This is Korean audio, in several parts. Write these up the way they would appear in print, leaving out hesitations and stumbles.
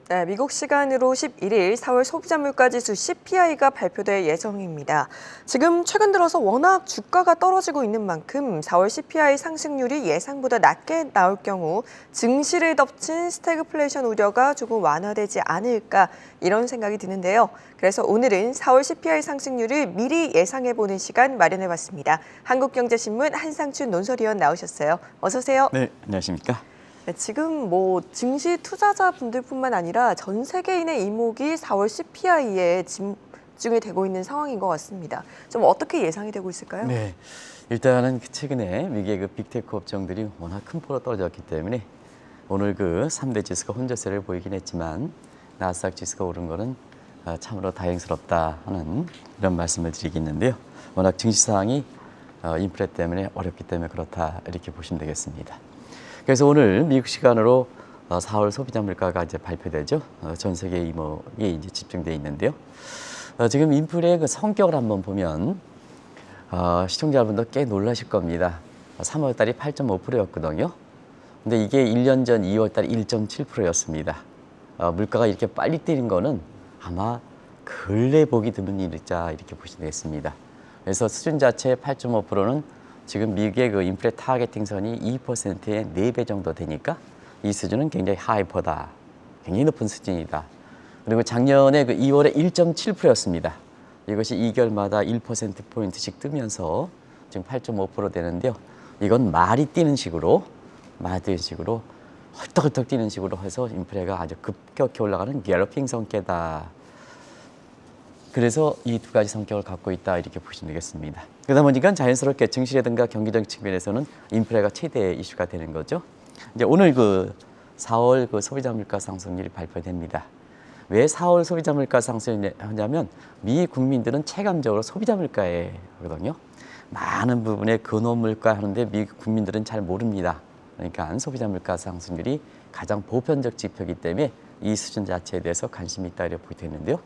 네, 미국 시간으로 11일 4월 소비자 물가지수 CPI가 발표될 예정입니다. 지금 최근 들어서 워낙 주가가 떨어지고 있는 만큼 4월 CPI 상승률이 예상보다 낮게 나올 경우 증시를 덮친 스태그플레이션 우려가 조금 완화되지 않을까 이런 생각이 드는데요. 그래서 오늘은 4월 CPI 상승률을 미리 예상해보는 시간 마련해봤습니다. 한국경제신문 한상춘 논설위원 나오셨어요. 어서 오세요. 네, 안녕하십니까? 네, 지금 증시 투자자분들뿐만 아니라 전 세계인의 이목이 4월 CPI에 집중이 되고 있는 상황인 것 같습니다. 좀 어떻게 예상이 되고 있을까요? 네, 일단은 최근에 미국의 빅테크 업종들이 워낙 큰 폭으로 떨어졌기 때문에 오늘 3대 지수가 혼조세를 보이긴 했지만 나스닥 지수가 오른 거는 참으로 다행스럽다 하는 이런 말씀을 드리겠는데요. 워낙 증시 상황이 인플레 때문에 어렵기 때문에 그렇다 이렇게 보시면 되겠습니다. 그래서 오늘 미국 시간으로 4월 소비자 물가가 이제 발표되죠. 전 세계 이목이 이제 집중돼 있는데요. 지금 인플레의 성격을 한번 보면 시청자분들 꽤 놀라실 겁니다. 3월 달이 8.5%였거든요. 근데 이게 1년 전 2월 달 1.7%였습니다. 물가가 이렇게 빨리 뛰는 거는 아마 근래 보기 드문 일이자 이렇게 보시면 되겠습니다. 그래서 수준 자체 8.5%는 지금 미국의 인플레 타겟팅 선이 2%의 4배 정도 되니까 이 수준은 굉장히 하이퍼다. 굉장히 높은 수준이다. 그리고 작년에 2월에 1.7%였습니다. 이것이 2개월마다 1%포인트씩 뜨면서 지금 8.5% 되는데요. 이건 말이 뛰는 식으로 헐떡헐떡 뛰는 식으로 해서 인플레가 아주 급격히 올라가는 갤러핑 성격이다. 그래서 이 두 가지 성격을 갖고 있다 이렇게 보시면 되겠습니다. 그러다 보니까 자연스럽게 증시라든가 경기적 측면에서는 인플레가 최대 이슈가 되는 거죠. 이제 오늘 4월 소비자 물가 상승률이 발표됩니다. 왜 4월 소비자 물가 상승을 하냐면 미 국민들은 체감적으로 소비자 물가에 하거든요. 많은 부분에 근원 물가 하는데 미 국민들은 잘 모릅니다. 그러니까 소비자 물가 상승률이 가장 보편적 지표이기 때문에 이 수준 자체에 대해서 관심이 있다 이렇게 보게 되는데요.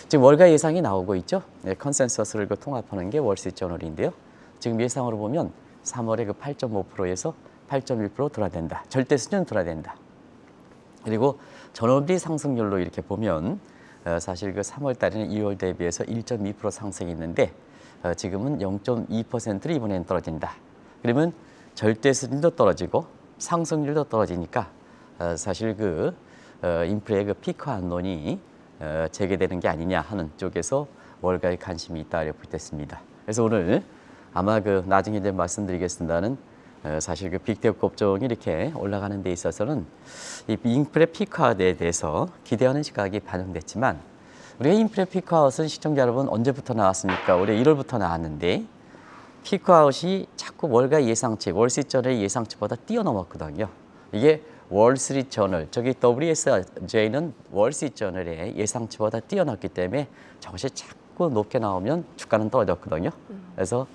지금 월가 예상이 나오고 있죠. 네, 컨센서스를 통합하는 게 월스트리트저널인데요. 지금 예상으로 보면 3월에 8.5%에서 8.1% 돌아댄다. 절대 수준 돌아댄다. 그리고 전월비 상승률로 이렇게 보면 사실 3월 달에는 2월 대비해서 1.2% 상승했는데 지금은 0.2%로 이번에는 떨어진다. 그러면 절대 수준도 떨어지고 상승률도 떨어지니까 사실 인플레의 피크 안론이 재개되는 게 아니냐 하는 쪽에서 월가에 관심이 있다 이렇게 됐습니다. 그래서 오늘 아마 나중에 이제 말씀드리겠습니다는 사실 빅테크 업종이 이렇게 올라가는 데 있어서는 이 인플레 피크아웃에 대해서 기대하는 시각이 반영됐지만 우리가 인플레 피크아웃은 시청자 여러분 언제부터 나왔습니까? 올해 1월부터 나왔는데 피크아웃이 자꾸 월가 예상치, 월스트리트저널의 예상치보다 뛰어넘었거든요. 이게 월스트리트저널, 저기 WSJ는 월스트리트저널의 예상치보다 뛰어났기 때문에 저것이 자꾸 높게 나오면 주가는 떨어졌거든요. 그래서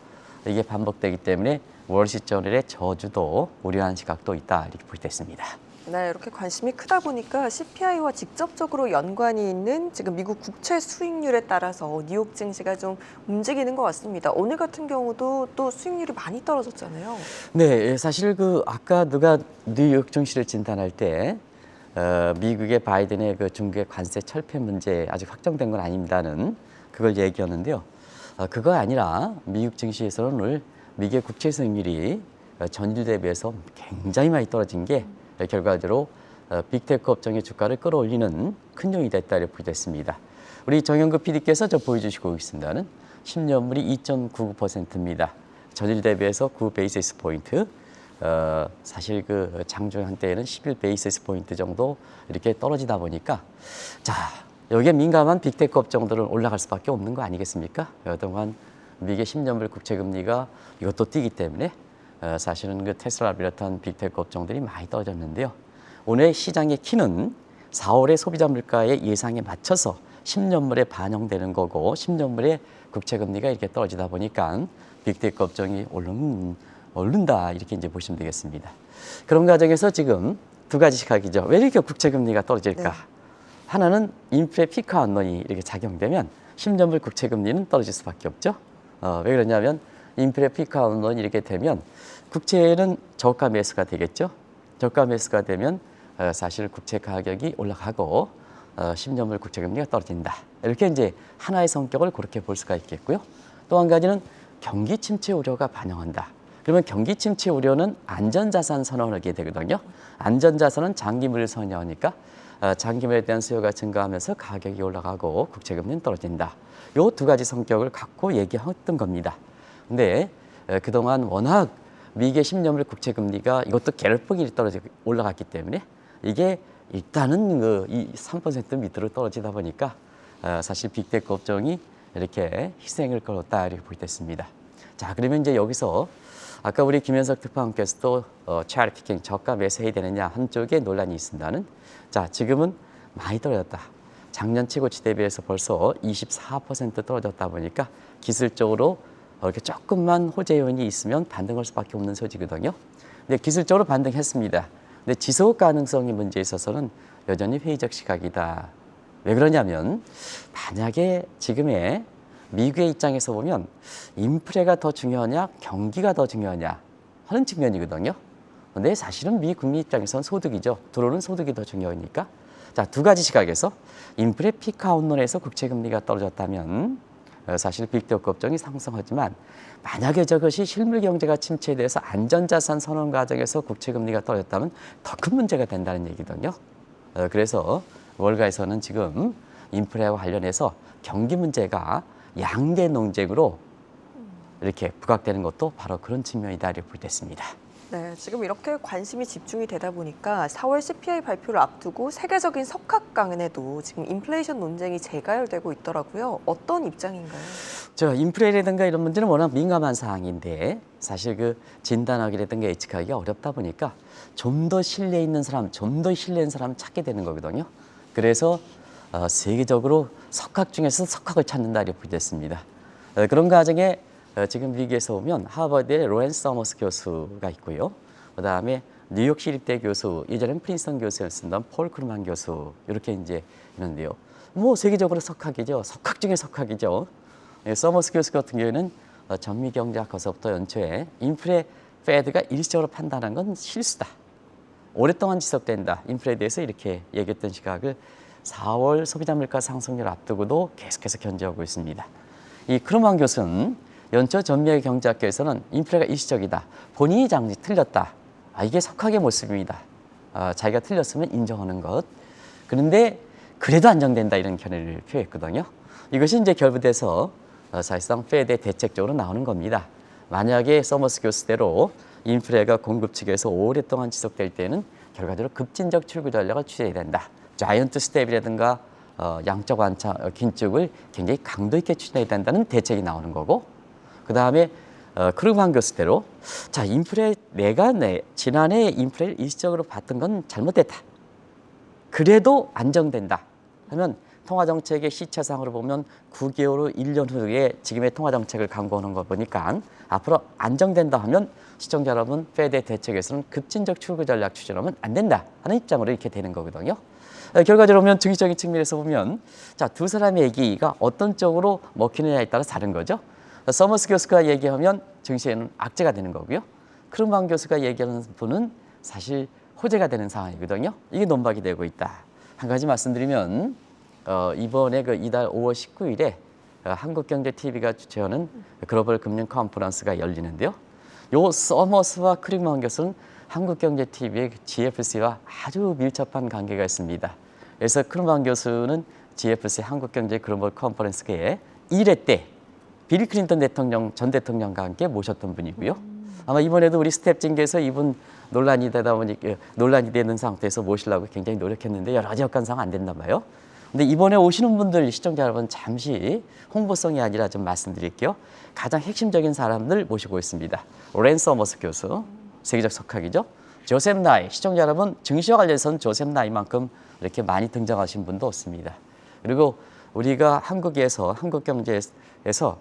이게 반복되기 때문에 월스트리트저널의 저주도 우려하는 시각도 있다 이렇게 보겠습니다. 네, 이렇게 관심이 크다 보니까 CPI와 직접적으로 연관이 있는 지금 미국 국채 수익률에 따라서 뉴욕 증시가 좀 움직이는 것 같습니다. 오늘 같은 경우도 또 수익률이 많이 떨어졌잖아요. 네, 사실 아까 누가 뉴욕 증시를 진단할 때 미국의 바이든의 중국의 관세 철폐 문제 아직 확정된 건 아닙니다는 그걸 얘기하는데요. 그거 아니라 미국 증시에서는 오늘 미국의 국채 수익률이 전주 대비해서 굉장히 많이 떨어진 게 결과적으로 빅테크 업종의 주가를 끌어올리는 큰 요인이 됐다 이렇게 됐습니다. 우리 정영급 PD께서 보여주시고 있습니다는 10년물이 2.99%입니다. 전일 대비해서 9베이시스 포인트. 사실 장중 한때에는 11베이시스 포인트 정도 이렇게 떨어지다 보니까 자 여기에 민감한 빅테크 업종들은 올라갈 수밖에 없는 거 아니겠습니까? 그동안 미국의 10년물 국채 금리가 이것도 뛰기 때문에 사실은 테슬라 비롯한 빅테크 업종들이 많이 떨어졌는데요. 오늘 시장의 키는 4월의 소비자 물가의 예상에 맞춰서 10년물에 반영되는 거고 10년물의 국채 금리가 이렇게 떨어지다 보니까 빅테크 업종이 오른다 이렇게 이제 보시면 되겠습니다. 그런 과정에서 지금 두 가지 시각이죠. 왜 이렇게 국채 금리가 떨어질까? 네. 하나는 인플레 피크 안론이 이렇게 작용되면 10년물 국채 금리는 떨어질 수밖에 없죠. 왜 그러냐면 인플레 피크 안론이 이렇게 되면 국채는 저가 매수가 되겠죠. 저가 매수가 되면 사실 국채 가격이 올라가고 10년물 국채금리가 떨어진다. 이렇게 이제 하나의 성격을 그렇게 볼 수가 있겠고요. 또 한 가지는 경기 침체 우려가 반영한다. 그러면 경기 침체 우려는 안전자산 선언을 하게 되거든요. 안전자산은 장기물을 선호하니까 장기물에 대한 수요가 증가하면서 가격이 올라가고 국채금리는 떨어진다. 요 두 가지 성격을 갖고 얘기했던 겁니다. 근데 그동안 워낙 미국의 10년물 국채금리가 이것도 계략폭이 떨어지고 올라갔기 때문에 이게 일단은 이 3% 밑으로 떨어지다 보니까 사실 빅테크 업종이 이렇게 희생을 걸었다 이렇게 보겠습니다. 자, 그러면 이제 여기서 아까 우리 김현석 특파원께서도 체리 피킹 저가 매수해야 되느냐 한쪽에 논란이 있습니다는 자, 지금은 많이 떨어졌다. 작년 최고치 대비해서 벌써 24% 떨어졌다 보니까 기술적으로 이렇게 조금만 호재 요인이 있으면 반등할 수밖에 없는 소지거든요. 근데 기술적으로 반등했습니다. 근데 지속 가능성이 문제에 있어서는 여전히 회의적 시각이다. 왜 그러냐면 만약에 지금의 미국의 입장에서 보면 인플레가 더 중요하냐 경기가 더 중요하냐 하는 측면이거든요. 근데 사실은 미국 국민 입장에서는 소득이죠. 들어오는 소득이 더 중요하니까. 자, 두 가지 시각에서 인플레 피크아웃론에서 국채금리가 떨어졌다면 사실 빅테크 업종이 상승하지만 만약에 저것이 실물 경제가 침체돼서 안전자산 선언 과정에서 국채금리가 떨어졌다면 더 큰 문제가 된다는 얘기거든요. 그래서 월가에서는 지금 인플레와 관련해서 경기 문제가 양대 논쟁으로 이렇게 부각되는 것도 바로 그런 측면이다 이렇게 보겠습니다. 네, 지금 이렇게 관심이 집중이 되다 보니까 4월 CPI 발표를 앞두고 세계적인 석학 강연에도 지금 인플레이션 논쟁이 재가열되고 있더라고요. 어떤 입장인가요? 인플레라든가 이런 문제는 워낙 민감한 사항인데 사실 그 진단하기라든가 예측하기가 어렵다 보니까 좀 더 신뢰 있는 사람, 좀 더 신뢰 있는 사람 찾게 되는 거거든요. 그래서 세계적으로 석학 중에서 석학을 찾는다 이렇게 됐습니다. 그런 과정에 지금 미국에서 보면 하버드의 로렌스 서머스 교수가 있고요. 그다음에 뉴욕 시립대 교수, 예전엔 프린스턴 교수였던 폴 크루만 교수 이렇게 이제 있는데요. 뭐 세계적으로 석학이죠. 석학 중에 석학이죠. 서머스 교수 같은 경우에는 전미경제학과서부터 연초에 인플레 페드가 일시적으로 판단한 건 실수다. 오랫동안 지속된다. 인플레에 대해서 이렇게 얘기했던 시각을 4월 소비자 물가 상승률 앞두고도 계속해서 견지하고 있습니다. 이 크루만 교수는 연초 전미의 경제학계에서는 인플레가 일시적이다. 본인이 장지 틀렸다. 이게 석학의 모습입니다. 자기가 틀렸으면 인정하는 것. 그런데 그래도 안정된다 이런 견해를 표했거든요. 이것이 이제 결부돼서 사실상 페드의 대책적으로 나오는 겁니다. 만약에 서머스 교수대로 인플레가 공급 측에서 오랫동안 지속될 때는 결과적으로 급진적 출구 전략을 취해야 된다. 자이언트 스텝이라든가 양적 완차 긴축을 굉장히 강도 있게 추진해야 된다는 대책이 나오는 거고 그 다음에 크루만 교수대로 자 인플레 내가 지난해 인플레를 일시적으로 봤던 건 잘못됐다. 그래도 안정된다 하면 통화정책의 시차상으로 보면 9개월 후 1년 후에 지금의 통화정책을 강구하는 거 보니까 앞으로 안정된다 하면 시청자 여러분 페드의 대책에서는 급진적 출구 전략 추진하면 안 된다 하는 입장으로 이렇게 되는 거거든요. 결과적으로 보면 중의적인 측면에서 보면 자, 두 사람의 얘기가 어떤 쪽으로 먹히느냐에 따라 다른 거죠. 서머스 교수가 얘기하면 증시에는 악재가 되는 거고요. 크루만 교수가 얘기하는 분은 사실 호재가 되는 상황이거든요. 이게 논박이 되고 있다. 한 가지 말씀드리면 이번에 이달 5월 19일에 한국경제TV가 주최하는 글로벌 금융 컨퍼런스가 열리는데요. 요 서머스와 크루만 교수는 한국경제TV의 GFC와 아주 밀접한 관계가 있습니다. 그래서 크루만 교수는 GFC 한국경제 글로벌 컨퍼런스계에 1회 때 빌 클린턴 전 대통령과 함께 모셨던 분이고요. 아마 이번에도 우리 스텝진께서 이분 논란이 되다 보니까 논란이 되는 상태에서 모시려고 굉장히 노력했는데 여러 가지 여건상 안 됐나 봐요. 근데 이번에 오시는 분들 시청자 여러분 잠시 홍보성이 아니라 좀 말씀드릴게요. 가장 핵심적인 사람들 모시고 있습니다. 로렌스 서머스 교수, 세계적 석학이죠. 조셉 나이, 시청자 여러분 증시와 관련해서는 조셉 나이만큼 이렇게 많이 등장하신 분도 없습니다. 그리고 우리가 한국에서 한국 경제에서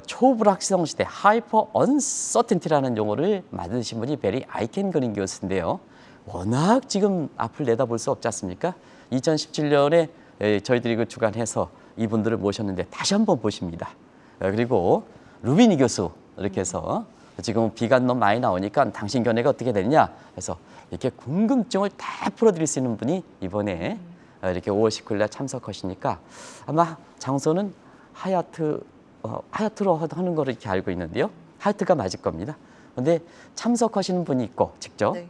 초불확실성 시대, 하이퍼 언서텐티라는 용어를 만드신 분이 베리 아이켄거린 교수인데요. 워낙 지금 앞을 내다볼 수 없지 않습니까? 2017년에 저희들이 주관해서 이분들을 모셨는데 다시 한번 보십니다. 그리고 루비니 교수 이렇게 해서 지금 비가 너무 많이 나오니까 당신 견해가 어떻게 되느냐 해서 이렇게 궁금증을 다 풀어드릴 수 있는 분이 이번에 이렇게 5월 19일 날 참석하시니까 아마 장소는 하얏트로 하는 거를 이렇게 알고 있는데요. 하얏트가 맞을 겁니다. 근데 참석하시는 분이 있고 직접 네.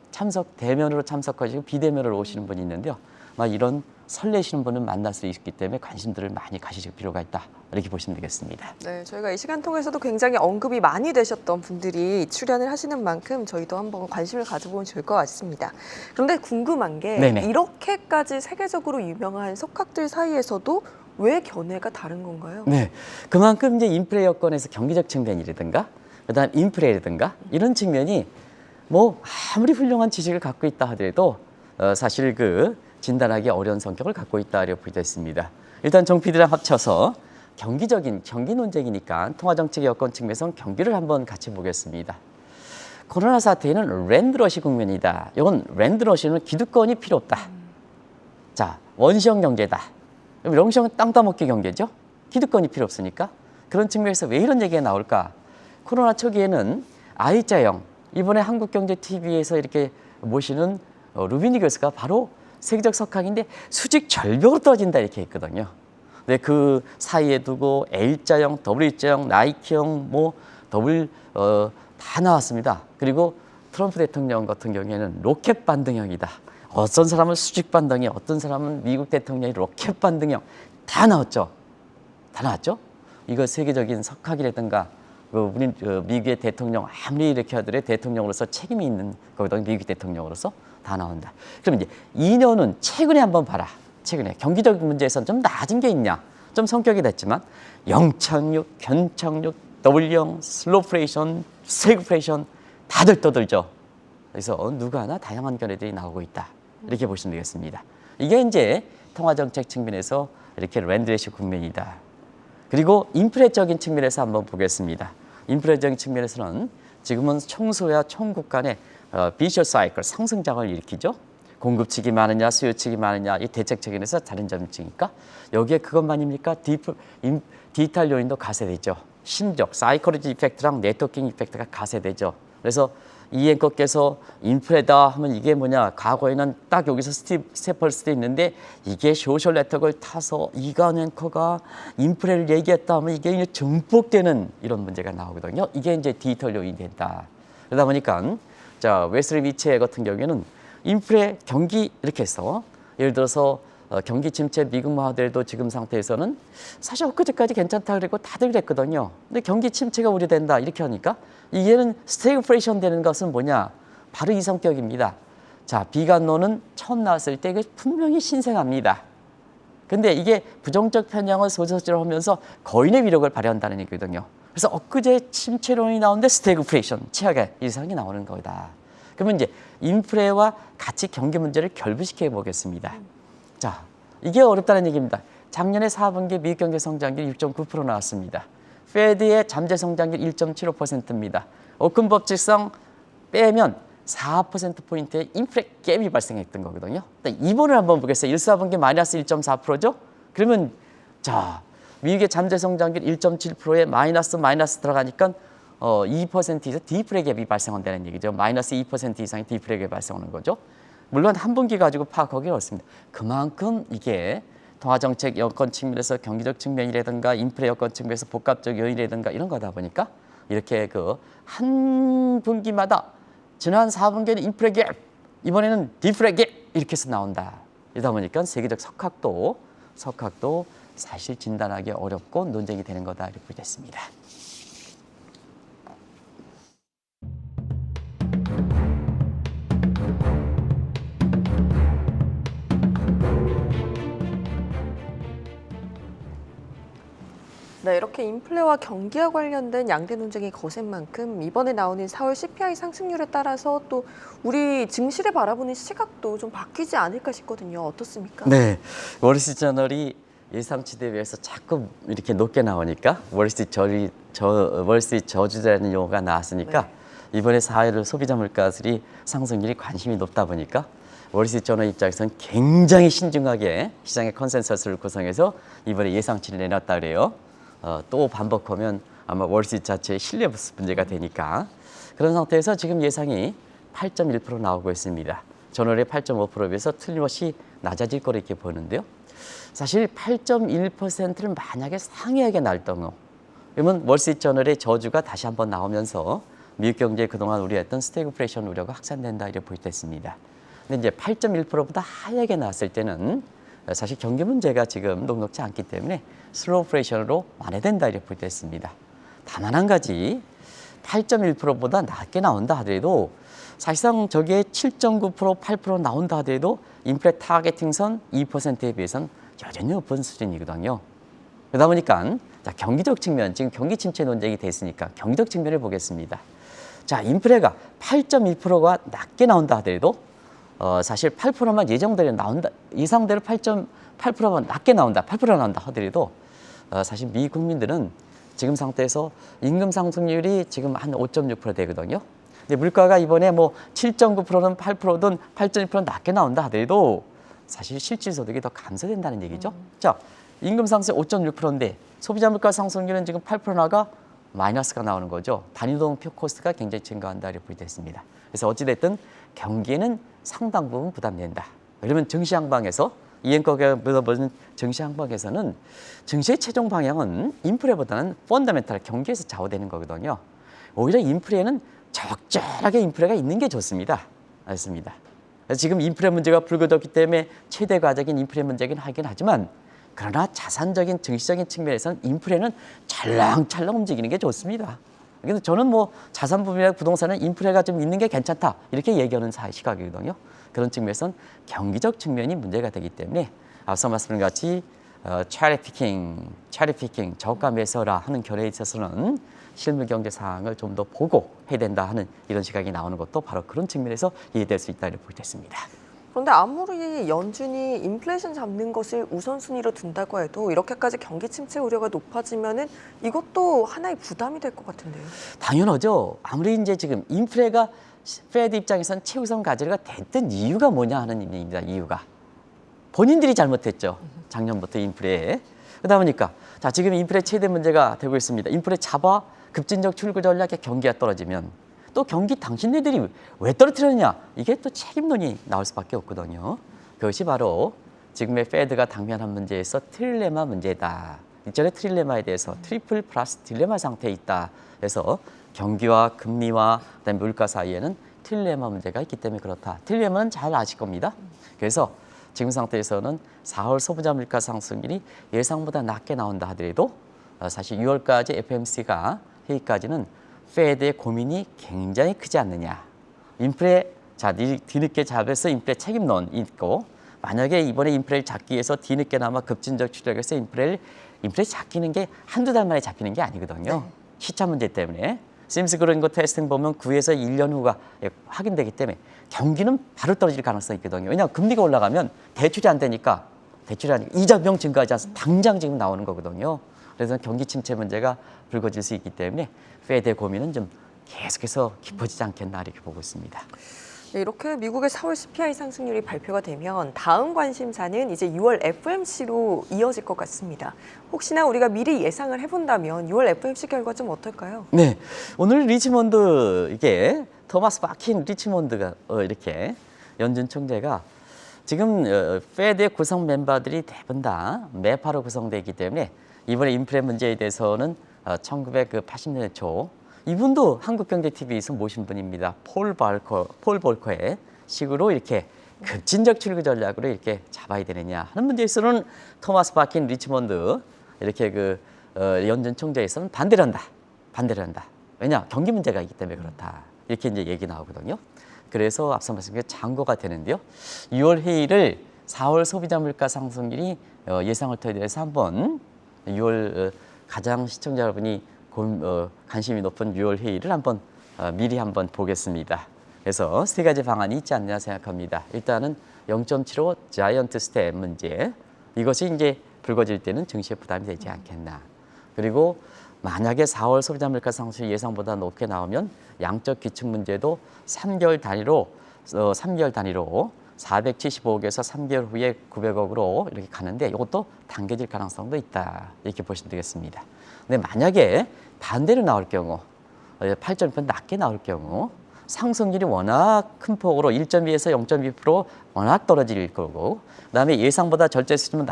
대면으로 참석하시고 비대면으로 오시는 분이 있는데요. 아마 이런 설레시는 분은 만날 수 있기 때문에 관심들을 많이 가지실 필요가 있다. 이렇게 보시면 되겠습니다. 네, 저희가 이 시간 통해서도 굉장히 언급이 많이 되셨던 분들이 출연을 하시는 만큼 저희도 한번 관심을 가져보면 좋을 것 같습니다. 그런데 궁금한 게 네네. 이렇게까지 세계적으로 유명한 석학들 사이에서도 왜 견해가 다른 건가요? 네, 그만큼 이제 인프레 여건에서 경기적 측면이라든가 그다음 인프레라든가 이런 측면이 뭐 아무리 훌륭한 지식을 갖고 있다 하더라도 사실 그 진단하기 어려운 성격을 갖고 있다고 보겠습니다. 일단 정 PD랑 합쳐서 경기 논쟁이니까 통화정책 여건 측면에서 경기를 한번 같이 보겠습니다. 코로나 사태에는 랜드러시 국면이다. 이건 랜드러시는 기득권이 필요 없다. 자, 원시형 경제다. 롱시형은 땅 따먹기 경제죠. 기득권이 필요 없으니까. 그런 측면에서 왜 이런 얘기가 나올까? 코로나 초기에는 I자형, 이번에 한국경제TV에서 이렇게 모시는 루비니 교수가 바로 세계적 석학인데 수직 절벽으로 떨어진다 이렇게 했거든요. 근데 그 사이에 두고 L자형, W자형, 나이키형, 다 나왔습니다. 그리고 트럼프 대통령 같은 경우에는 로켓 반등형이다. 어떤 사람은 수직 반등형, 어떤 사람은 미국 대통령이 로켓 반등형 다 나왔죠. 다 나왔죠. 이거 세계적인 석학이라든가 우리 미국의 대통령 아무리 이렇게 하더라도 대통령으로서 책임이 있는 거거든요. 미국 대통령으로서 다 나온다. 그럼 이제 2년은 최근에 한번 봐라. 최근에 경기적 문제에서는 좀 낮은 게 있냐? 좀 성격이 됐지만 영착륙, 견착륙, W형, 슬로프레이션, 스태그플레이션 다들 떠들죠. 그래서 누가 하나 다양한 견해들이 나오고 있다. 이렇게 보시면 되겠습니다. 이게 이제 통화정책 측면에서 이렇게 랜드러시 국면이다. 그리고 인프레적인 측면에서 한번 보겠습니다. 인프레적인 측면에서는 지금은 총소와 총국 간의 비셔 사이클, 상승장을 일으키죠. 공급측이 많으냐 수요측이 많으냐 이 대책 측면에서 다른 점이 있으니까 여기에 그것만입니까? 디지털 요인도 가세되죠. 심적, 사이코로지 이펙트랑 네트워킹 이펙트가 가세되죠. 그래서 이 앵커께서 인프레다 하면 이게 뭐냐, 과거에는 딱 여기서 스텝할 수도 있는데 이게 소셜 네트워크를 타서 이관 앵커가 인프레를 얘기했다 하면 이게 이제 증폭되는 이런 문제가 나오거든요. 이게 이제 디지털 요인이 된다. 그러다 보니까 자 웨슬리 미체 같은 경우에는 인프레 경기 이렇게 해서 예를 들어서 경기 침체 미국마들도 지금 상태에서는 사실 엊그제까지 괜찮다 그랬고 다들 그랬거든요. 근데 경기 침체가 우려된다 이렇게 하니까 이게는 스태그플레이션 되는 것은 뭐냐? 바로 이 성격입니다. 자, 비관론은 처음 나왔을 때 이게 분명히 신생합니다. 근데 이게 부정적 편향을 소설적으로 하면서 거인의 위력을 발휘한다는 얘기거든요. 그래서 엊그제 침체론이 나오는데 스태그플레이션, 최악의 이상이 나오는 거다. 그러면 이제 인프레와 같이 경기 문제를 결부시켜 보겠습니다. 자, 이게 어렵다는 얘기입니다. 작년에 4분기 미국 경제 성장률 6.9% 나왔습니다. 페드의 잠재 성장률 1.75%입니다. 오큰 법칙상 빼면 4%포인트의 인프레 갭이 발생했던 거거든요. 이번을 한번 보겠어요. 1, 4분기 마이너스 1.4%죠? 그러면 자, 미국의 잠재 성장률 1.7%에 마이너스 들어가니까 2% 이상 디프레 갭이 발생한다는 얘기죠. 마이너스 2% 이상의 디프레 갭이 발생하는 거죠. 물론 한 분기 가지고 파악하기 어렵습니다. 그만큼 이게 통화정책 여건 측면에서 경기적 측면이라든가 인프레 여건 측면에서 복합적 요인이라든가 이런 거다 보니까 이렇게 그 한 분기마다 지난 4분기에는 인프레 갭, 이번에는 디프레 갭 이렇게 해서 나온다. 이러다 보니까 세계적 석학도 사실 진단하기 어렵고 논쟁이 되는 거다 이렇게 보겠습니다. 네, 이렇게 인플레와 경기와 관련된 양대 논쟁이 거센 만큼 이번에 나오는 4월 CPI 상승률에 따라서 또 우리 증시를 바라보는 시각도 좀 바뀌지 않을까 싶거든요. 어떻습니까? 네, 월스트리트저널이 예상치 대비해서 자꾸 이렇게 높게 나오니까 월스트리트 저주라는 용어가 나왔으니까 이번에 4월 소비자 물가들이 상승률이 관심이 높다 보니까 월스트리트저널 입장에서는 굉장히 신중하게 시장의 컨센서스를 구성해서 이번에 예상치를 내놨다 그래요. 또 반복하면 아마 월스트리트 자체의 신뢰 문제가 되니까 그런 상태에서 지금 예상이 8.1% 나오고 있습니다. 전월에 8.5%에 비해서 틀림없이 낮아질 거로 이렇게 보는데요. 사실 8.1%를 만약에 상회하게 날 경우, 그러면 월스트리트저널의 저주가 다시 한번 나오면서 미국 경제에 그동안 우려했던 스태그플레이션 우려가 확산된다 이렇게 볼 수 있습니다. 근데 이제 8.1%보다 하얗게 나왔을 때는 사실 경기 문제가 지금 녹록지 않기 때문에 슬로우플레이션으로 완화된다 이렇게 볼 수 있습니다. 다만 한 가지 8.1%보다 낮게 나온다 하더라도 사실상 저게 7.9%, 8% 나온다 하더라도 인플레 타겟팅선 2%에 비해서는 여전히 높은 수준이거든요. 그러다 보니까 자, 경기적 측면, 지금 경기 침체 논쟁이 됐으니까 경기적 측면을 보겠습니다. 자, 인플레가 8.1%가 낮게 나온다 하더라도 사실 8%만 예정대로 나온다, 예상대로 8.8%만 낮게 나온다, 8% 나온다 하더라도 사실 미 국민들은 지금 상태에서 임금 상승률이 지금 한 5.6% 되거든요. 근데 물가가 이번에 뭐 7.9%든 8%든 8.1% 낮게 나온다 하더라도 사실 실질 소득이 더 감소된다는 얘기죠. 자, 임금 상승 5.6%인데 소비자 물가 상승률은 지금 8%나가 마이너스가 나오는 거죠. 단위노동 코스트가 굉장히 증가한다 이렇게 볼 수 있습니다. 그래서 어찌됐든 경기에는 상당 부분 부담된다. 그러면 증시 양방에서 이행거가 물어보는 증시 양방에서는 증시의 최종 방향은 인플레보다는 펀더멘탈 경기에서 좌우되는 거거든요. 오히려 인플레는 적절하게 인플레가 있는 게 좋습니다. 알겠습니다. 지금 인플레 문제가 불거졌기 때문에 최대 과제인 인플레 문제긴 하긴 하지만 그러나 자산적인 증시적인 측면에서는 인플레는 찰랑찰랑 움직이는 게 좋습니다. 그래서 저는 뭐 자산 부분이나 부동산은 인플레가 좀 있는 게 괜찮다 이렇게 얘기하는 시각이거든요. 그런 측면에서는 경기적 측면이 문제가 되기 때문에 앞서 말씀드린 같이 체리 피킹 저가 매수라 하는 결에 있어서는 실물 경제 상황을 좀 더 보고 해야 된다 하는 이런 시각이 나오는 것도 바로 그런 측면에서 이해될 수 있다고 볼 수 있습니다. 그런데 아무리 연준이 인플레이션 잡는 것을 우선순위로 둔다고 해도 이렇게까지 경기 침체 우려가 높아지면은 이것도 하나의 부담이 될 것 같은데요. 당연하죠. 아무리 이제 지금 인플레가 페드 입장에서는 최우선 과제가 됐던 이유가 뭐냐 하는 얘기입니다. 이유가 본인들이 잘못했죠. 작년부터 인플레. 그러다 보니까 자 지금 인플레 최대 문제가 되고 있습니다. 인플레 잡아 급진적 출구 전략의 경기가 떨어지면 또 경기 당신네들이 왜 떨어뜨렸냐 이게 또 책임론이 나올 수밖에 없거든요. 그것이 바로 지금의 페드가 당면한 문제에서 트릴레마 문제다. 이전에 트릴레마에 대해서 트리플 플러스 딜레마 상태에 있다. 그래서 경기와 금리와 그다음에 물가 사이에는 트릴레마 문제가 있기 때문에 그렇다. 트릴레마는 잘 아실 겁니다. 그래서 지금 상태에서는 4월 소비자 물가 상승률이 예상보다 낮게 나온다 하더라도 사실 6월까지 FOMC가 회의까지는 페드의 고민이 굉장히 크지 않느냐. 인플레, 자, 뒤늦게 잡아서 인플레 책임론이 있고 만약에 이번에 인플레를 잡기 위해서 뒤늦게나마 급진적 추적해서 인플레 잡히는 게 한두 달 만에 잡히는 게 아니거든요. 네. 시차 문제 때문에. 심스 그런 거 테스팅 보면 9에서 1년 후가 확인되기 때문에 경기는 바로 떨어질 가능성이 있거든요. 왜냐하면 금리가 올라가면 대출이 안 되니까 이자 비용 증가하지 않아서 당장 지금 나오는 거거든요. 그래서 경기 침체 문제가 불거질 수 있기 때문에 페드의 고민은 좀 계속해서 깊어지지 않겠나 이렇게 보고 있습니다. 네, 이렇게 미국의 4월 CPI 상승률이 발표가 되면 다음 관심사는 이제 6월 FOMC로 이어질 것 같습니다. 혹시나 우리가 미리 예상을 해본다면 6월 FOMC 결과 좀 어떨까요? 네, 오늘 리치몬드 이게 토마스 바킨 리치몬드가 이렇게 연준 총재가 지금 페드의 구성 멤버들이 대부분 다 매파로 구성되기 때문에 이번에 인플레 문제에 대해서는 1980년대 초 이분도 한국경제TV에서 모신 분입니다. 폴 볼커의 식으로 이렇게 급진적 출구 전략으로 이렇게 잡아야 되느냐 하는 문제에서는 토마스 바킨 리치몬드 이렇게 연준 총재에서는 반대를 한다. 왜냐 경기 문제가 있기 때문에 그렇다. 이렇게 이제 얘기 나오거든요. 그래서 앞서 말씀드린 장고가 되는데요. 6월 회의를 4월 소비자 물가 상승률이 예상을 토대해서 한번 6월 가장 시청자 여러분이 관심이 높은 6월 회의를 한번 미리 한번 보겠습니다. 그래서 세 가지 방안이 있지 않나 생각합니다. 일단은 0.75 자이언트 스텝 문제. 이것이 이제 불거질 때는 증시에 부담이 되지 않겠나. 그리고 만약에 4월 소비자 물가 상승이 예상보다 높게 나오면 양적 기축 문제도 3개월 단위로 475억에서 3개월 후에 900억으로 이렇게 가는데 이것도 당겨질 가능성도 있다. 이렇게 보시면 되겠습니다. 근데 만약에 반대로 나올 경우 8.1% 낮게 나올 경우 상승률이 워낙 큰 폭으로 1.2에서 0.2% 워낙 떨어질 거고, 그다음에 예상보다 절대 수준을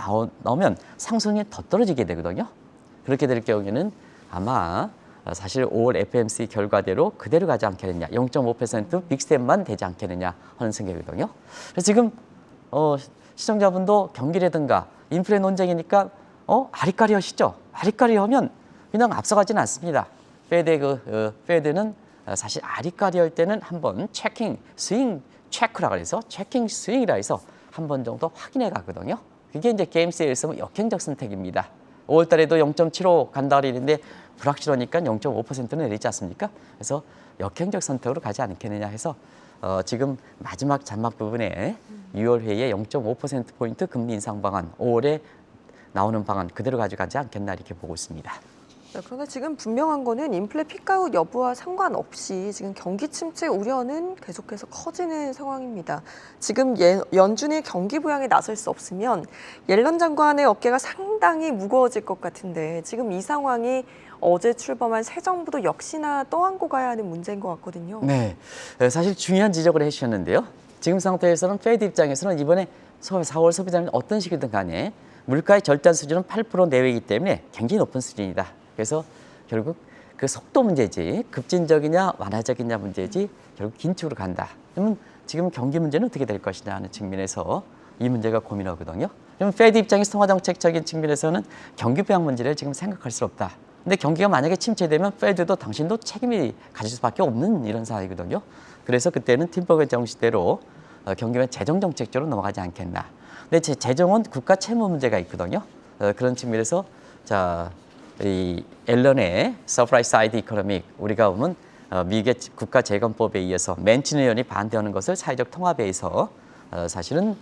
나오면 상승률이 더 떨어지게 되거든요. 그렇게 될 경우에는 아마 사실 5월 FOMC 결과대로 그대로 가지 않겠느냐, 0.5% 빅스텝만 되지 않겠느냐 하는 생각이거든요. 그래서 지금 시청자분도 경기라든가 인플레 논쟁이니까 아리까리 하시죠. 아리까리 하면 그냥 앞서가지는 않습니다. 페드는 사실 아리까리 할 때는 한번 체킹 스윙 체크라고 해서 체킹 스윙이라 해서 한 번 정도 확인해 가거든요. 그게 이제 게임스에서 역행적 선택입니다. 5월 달에도 0.75 간다 그랬는데 불확실하니까 0.5%는 내리지 않습니까? 그래서 역행적 선택으로 가지 않겠느냐 해서 지금 마지막 잔막 부분에 6월 회의에 0.5%포인트 금리 인상 방안, 5월에 나오는 방안 그대로 가져가지 않겠나 이렇게 보고 있습니다. 네, 그런데 지금 분명한 거는 인플레 피크아웃 여부와 상관없이 지금 경기 침체 우려는 계속해서 커지는 상황입니다. 지금 연준이 경기 부양에 나설 수 없으면 옐런 장관의 어깨가 상당히 무거워질 것 같은데 지금 이 상황이 어제 출범한 새 정부도 역시나 떠안고 가야 하는 문제인 것 같거든요. 네, 사실 중요한 지적을 해주셨는데요. 지금 상태에서는 페드 입장에서는 이번에 4월 소비자는 어떤 식이든 간에 물가의 절단 수준은 8% 내외이기 때문에 굉장히 높은 수준이다. 그래서 결국 그 속도 문제지 급진적이냐 완화적이냐 문제지 결국 긴축으로 간다. 그러면 지금 경기 문제는 어떻게 될 것이냐 하는 측면에서 이 문제가 고민하거든요. 그러면 페드 입장에서 통화정책적인 측면에서는 경기 부양 문제를 지금 생각할 수 없다. 근데 경기가 만약에 침체되면 페드도 당신도 책임이 가질 수밖에 없는 이런 상황이거든요. 그래서 그때는 팀버그 정시대로 경기가 재정정책 쪽으로 넘어가지 않겠나. 근데 재정은 국가 채무 문제가 있거든요. 그런 측면에서 이 앨런의 서프라이즈 사이드 이코노믹, 우리가 보면 미국의 국가 재건법에 의해서 맨친 의원이 반대하는 것을 사회적 통합에서 사실은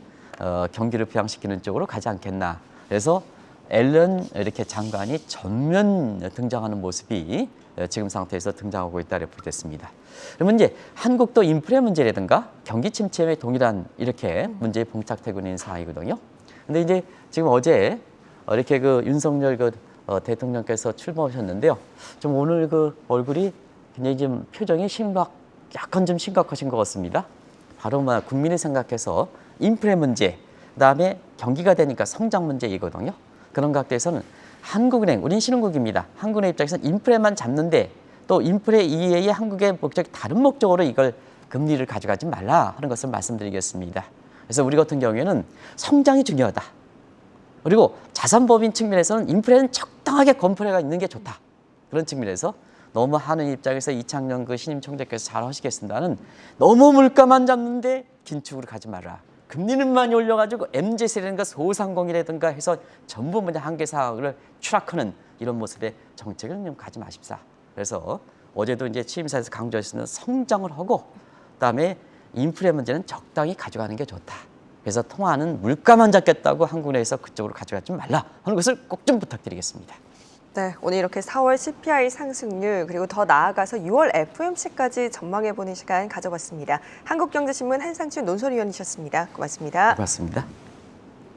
경기를 부양시키는 쪽으로 가지 않겠나. 그래서 앨런 이렇게 장관이 전면 등장하는 모습이 지금 상태에서 등장하고 있다고 보겠습니다. 그러면 이제 한국도 인플레 문제라든가 경기 침체에 동일한 이렇게 문제에 봉착되고 있는 상황이거든요. 근데 이제 지금 어제 이렇게 윤석열 대통령께서 출범하셨는데요. 좀 오늘 얼굴이 굉장히 좀 표정이 약간 좀 심각하신 것 같습니다. 바로 국민을 생각해서 인플레 문제, 그다음에 경기가 되니까 성장 문제이거든요. 그런 각도에서는 한국은행, 우린 신흥국입니다. 한국은행 입장에서는 인플레만 잡는데 또 인플레 이외에 한국의 목적이 다른 목적으로 이걸 금리를 가져가지 말라 하는 것을 말씀드리겠습니다. 그래서 우리 같은 경우에는 성장이 중요하다. 그리고 자산법인 측면에서는 인플레는 적당하게 건프레가 있는 게 좋다. 그런 측면에서 너무 하는 입장에서 이창용 신임 총재께서 잘 하시겠습니다는 너무 물가만 잡는데 긴축으로 가지 마라. 금리는 많이 올려가지고 MZ세라든가 소상공인이라든가 해서 전부 한계 사항을 추락하는 이런 모습의 정책을 좀 가지 마십사. 그래서 어제도 이제 취임사에서 강조했으면 성장을 하고 그다음에 인플레 문제는 적당히 가져가는 게 좋다. 그래서 통화는 물가만 잡겠다고 한국내에서 그쪽으로 가져가지 말라 하는 것을 꼭 좀 부탁드리겠습니다. 네, 오늘 이렇게 4월 CPI 상승률 그리고 더 나아가서 6월 FOMC까지 전망해보는 시간 가져봤습니다. 한국경제신문 한상춘 논설위원이셨습니다. 고맙습니다. 고맙습니다.